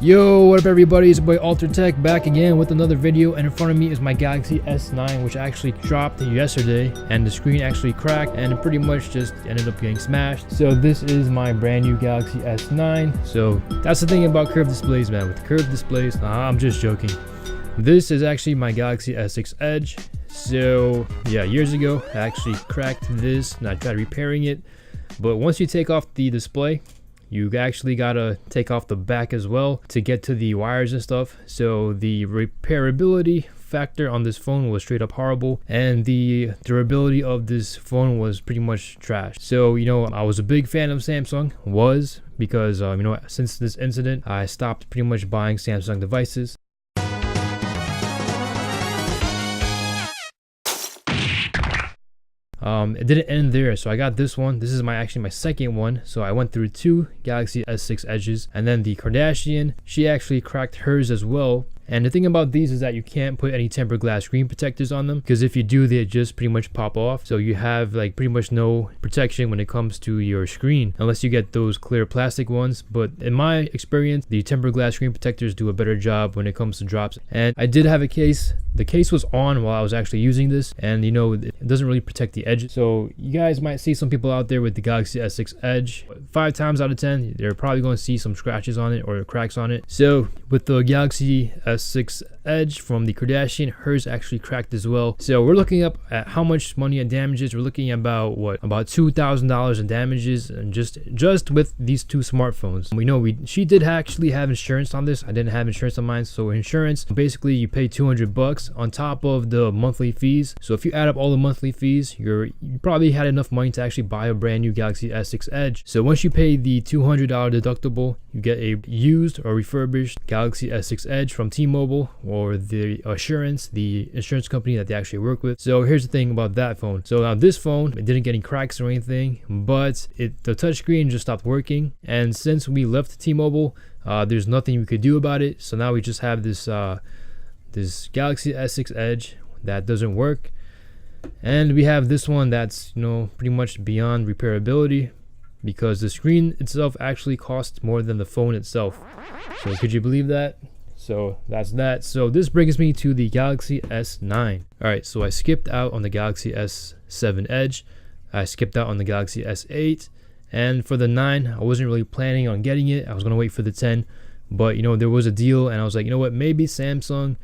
Yo, what up everybody, it's your boy AlterTech back again with another video, and in front of me is my Galaxy S9, which actually dropped yesterday, and the screen actually cracked and it pretty much just ended up getting smashed. So this is my brand new Galaxy S9. So that's the thing about curved displays, man. With curved displays, I'm just joking. This is actually my Galaxy S6 Edge. So yeah, years ago I actually cracked this and I tried repairing it, but once you take off the display, you actually gotta take off the back as well to get to the wires and stuff. So the repairability factor on this phone was straight up horrible, and the durability of this phone was pretty much trash. So I was a big fan of Samsung, because since this incident I stopped pretty much buying Samsung devices. It didn't end there, so I got this one. This is actually my second one. So I went through two Galaxy S6 Edges, and then the Kardashian, she actually cracked hers as well. And the thing about these is that you can't put any tempered glass screen protectors on them, because if you do, they just pretty much pop off. So you have like pretty much no protection when it comes to your screen, unless you get those clear plastic ones. But in my experience, the tempered glass screen protectors do a better job when it comes to drops. And I did have a case. The case was on while I was actually using this, and it doesn't really protect the edges. So you guys might see some people out there with the Galaxy S6 Edge. 5 times out of 10, they're probably going to see some scratches on it or cracks on it. So with the Galaxy S6 Edge from the Kardashian, hers actually cracked as well. So we're looking up at how much money and damages. We're looking at about $2,000 in damages, and just with these two smartphones. We know she did actually have insurance on this. I didn't have insurance on mine. So insurance, basically you pay $200 on top of the monthly fees. So if you add up all the monthly fees, you probably had enough money to actually buy a brand new Galaxy S6 Edge. So once you pay the $200 deductible, you get a used or refurbished Galaxy S6 Edge from T-Mobile, or the insurance company that they actually work with. So here's the thing about that phone. So now this phone, it didn't get any cracks or anything, but the touchscreen just stopped working. And since we left T-Mobile, there's nothing we could do about it. So now we just have this Galaxy S6 Edge that doesn't work, and we have this one that's pretty much beyond repairability, because the screen itself actually costs more than the phone itself. So could you believe that? So that's that. So this brings me to the Galaxy S9. Alright, so I skipped out on the Galaxy S7 Edge, I skipped out on the Galaxy S8, and for the 9 I wasn't really planning on getting it. I was gonna wait for the 10, but there was a deal, and I was like, what, maybe Samsung,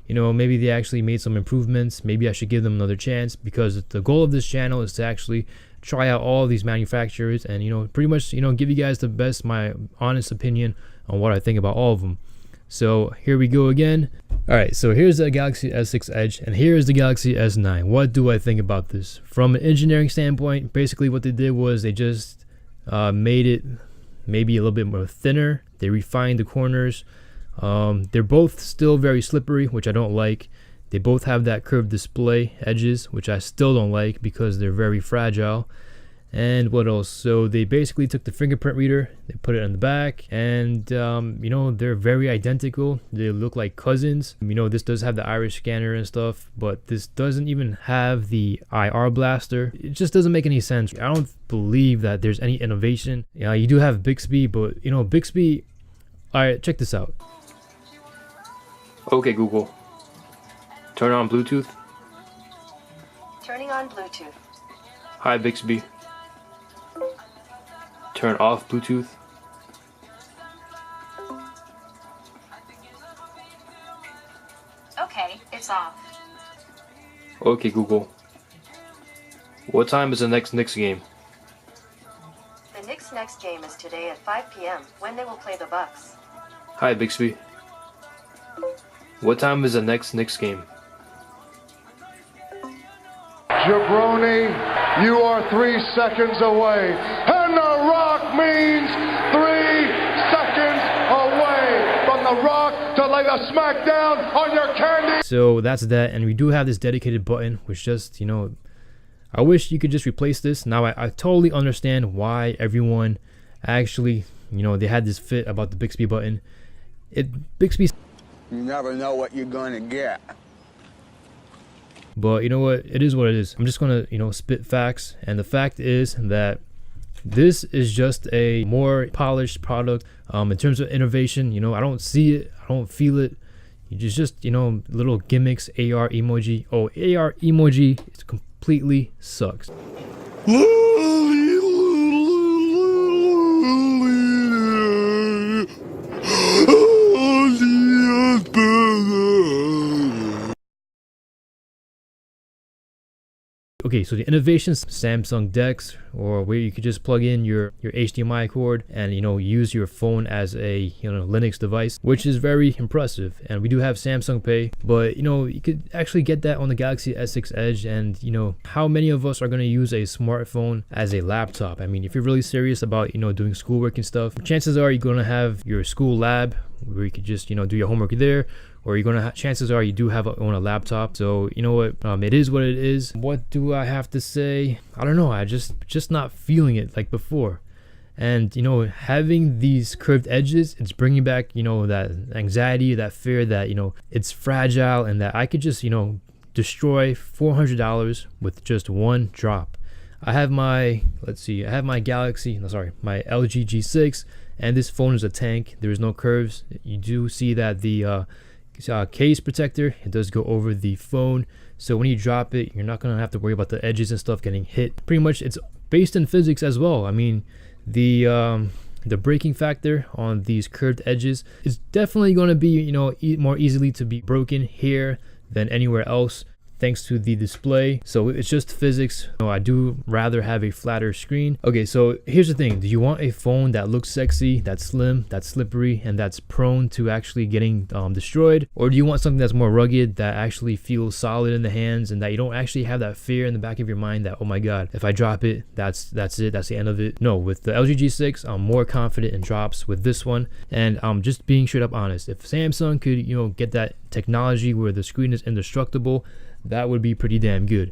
maybe they actually made some improvements. Maybe I should give them another chance, because the goal of this channel is to actually try out all these manufacturers and pretty much give you guys my honest opinion on what I think about all of them. So here we go again. All right, so here's the Galaxy S6 Edge, and here's the Galaxy S9. What do I think about this? From an engineering standpoint, basically what they did was they just made it maybe a little bit more thinner. They refined the corners. They're both still very slippery, which I don't like. They both have that curved display edges, which I still don't like because they're very fragile. And what else? So they basically took the fingerprint reader, they put it on the back, and they're very identical. They look like cousins. This does have the iris scanner and stuff, but this doesn't even have the IR blaster. It just doesn't make any sense. I don't believe that there's any innovation. You do have Bixby, but Bixby. All right, check this out. Okay, Google, turn on Bluetooth. Turning on Bluetooth. Hi, Bixby. Turn off Bluetooth. Okay, it's off. Okay, Google, what time is the next Knicks game? The Knicks' next game is today at 5 p.m. when they will play the Bucks. Hi, Bixby. What time is the next Knicks game? Jabroni, you are 3 seconds away. And The Rock means 3 seconds away from The Rock to lay the smackdown on your candy. So that's that, and we do have this dedicated button, which just, I wish you could just replace this. Now, I totally understand why everyone actually, they had this fit about the Bixby button. Bixby. You never know what you're gonna get. But you know what? It is what it is. I'm just gonna, spit facts, and the fact is that This is just a more polished product. In terms of innovation, you know, I don't see it, I don't feel it. You just, you know, little gimmicks. AR emoji. Oh, AR emoji, it completely sucks. Okay, so the innovations, Samsung DeX, or where you could just plug in your HDMI cord and, you know, use your phone as a, you know, Linux device, which is very impressive. And we do have Samsung Pay, but, you know, you could actually get that on the Galaxy S6 Edge. And, you know, how many of us are going to use a smartphone as a laptop? I mean, if you're really serious about, you know, doing schoolwork and stuff, chances are you're going to have your school lab where you could just, you know, do your homework there, or you're gonna chances are you do have own a laptop. So you know what, it is what it is. What do I have to say? I don't know, I just not feeling it like before. And, you know, having these curved edges, it's bringing back, you know, that anxiety, that fear that, you know, it's fragile and that I could just, you know, destroy $400 with just one drop. I have my, let's see, I have my Galaxy, no, sorry, my LG G6, and this phone is a tank. There is no curves. You do see that the case protector, it does go over the phone, so when you drop it, you're not gonna have to worry about the edges and stuff getting hit. Pretty much, it's based in physics as well. I mean, the breaking factor on these curved edges is definitely going to be, you know, more easily to be broken here than anywhere else, thanks to the display. So it's just physics. You know, I do rather have a flatter screen. Okay, so here's the thing. Do you want a phone that looks sexy, that's slim, that's slippery, and that's prone to actually getting destroyed? Or do you want something that's more rugged, that actually feels solid in the hands, and that you don't actually have that fear in the back of your mind that, oh my god, if I drop it, that's it, that's the end of it? No, with the LG G6, I'm more confident in drops with this one. And I'm just being straight up honest. If Samsung could, you know, get that technology where the screen is indestructible, that would be pretty damn good.